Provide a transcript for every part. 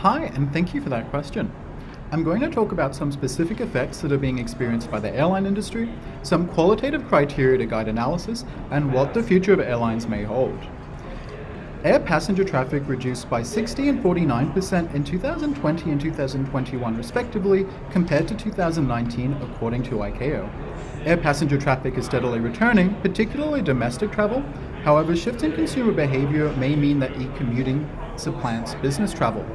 Hi, and thank you for that question. I'm going to talk about some specific effects that are being experienced by the airline industry, some qualitative criteria to guide analysis, and what the future of airlines may hold. Air passenger traffic reduced by 60 and 49% in 2020 and 2021 respectively, compared to 2019 according to ICAO. Air passenger traffic is steadily returning, particularly domestic travel. However, shifts in consumer behavior may mean that e-commuting supplants business travel.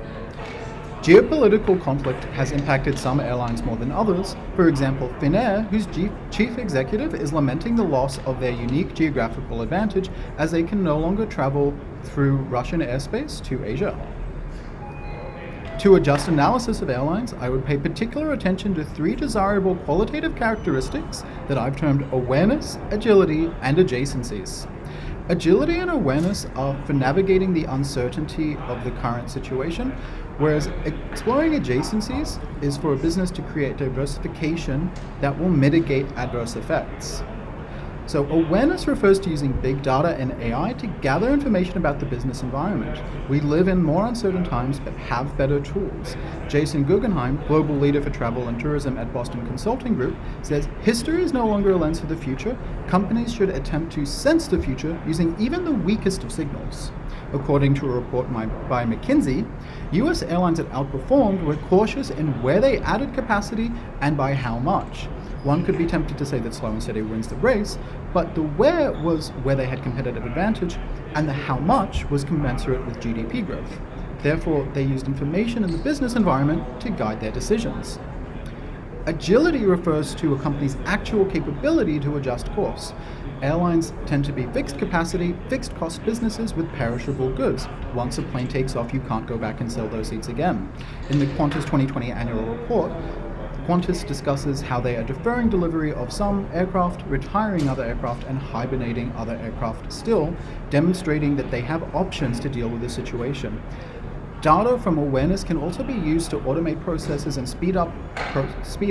Geopolitical conflict has impacted some airlines more than others. For example, Finnair, whose chief executive is lamenting the loss of their unique geographical advantage as they can no longer travel through Russian airspace to Asia. To adjust analysis of airlines, I would pay particular attention to three desirable qualitative characteristics that I've termed awareness, agility, and adjacencies. Agility and awareness are for navigating the uncertainty of the current situation, whereas exploring adjacencies is for a business to create diversification that will mitigate adverse effects. So awareness refers to using big data and AI to gather information about the business environment. We live in more uncertain times but have better tools. Jason Guggenheim, global leader for travel and tourism at Boston Consulting Group, says history is no longer a lens for the future. Companies should attempt to sense the future using even the weakest of signals. According to a report by McKinsey, US airlines that outperformed were cautious in where they added capacity and by how much. One could be tempted to say that slow and steady wins the race, but the where was where they had competitive advantage, and the how much was commensurate with GDP growth. Therefore, they used information in the business environment to guide their decisions. Agility refers to a company's actual capability to adjust course. Airlines tend to be fixed capacity, fixed cost businesses with perishable goods. Once a plane takes off, you can't go back and sell those seats again. In the Qantas 2020 annual report, Qantas discusses how they are deferring delivery of some aircraft, retiring other aircraft, and hibernating other aircraft still, demonstrating that they have options to deal with the situation. Data from awareness can also be used to automate processes and speed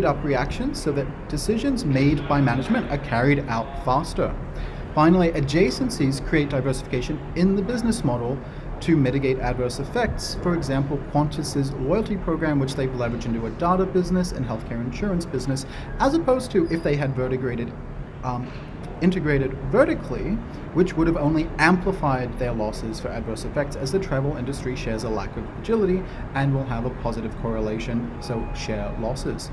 up reactions so that decisions made by management are carried out faster. Finally, adjacencies create diversification in the business model to mitigate adverse effects. For example, Qantas's loyalty program, which they've leveraged into a data business and healthcare insurance business, as opposed to if they had integrated vertically, which would have only amplified their losses for adverse effects, as the travel industry shares a lack of agility and will have a positive correlation, so share losses.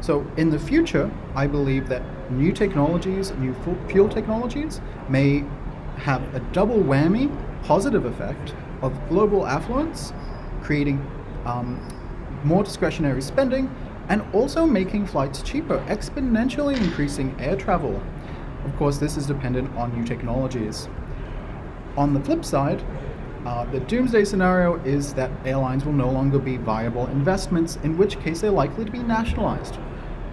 So in the future, I believe that new technologies, new fuel technologies may have a double whammy positive effect of global affluence, creating more discretionary spending, and also making flights cheaper, exponentially increasing air travel. Of course, this is dependent on new technologies. On the flip side, the doomsday scenario is that airlines will no longer be viable investments, in which case they're likely to be nationalized.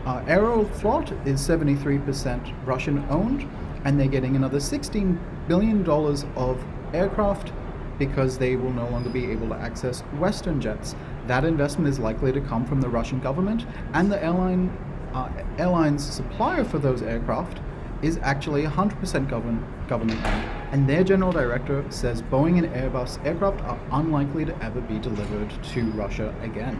Aeroflot is 73% Russian-owned, and they're getting another $16 billion of aircraft because they will no longer be able to access Western jets. That investment is likely to come from the Russian government, and the airline's supplier for those aircraft is actually 100% government-owned, and their general director says Boeing and Airbus aircraft are unlikely to ever be delivered to Russia again.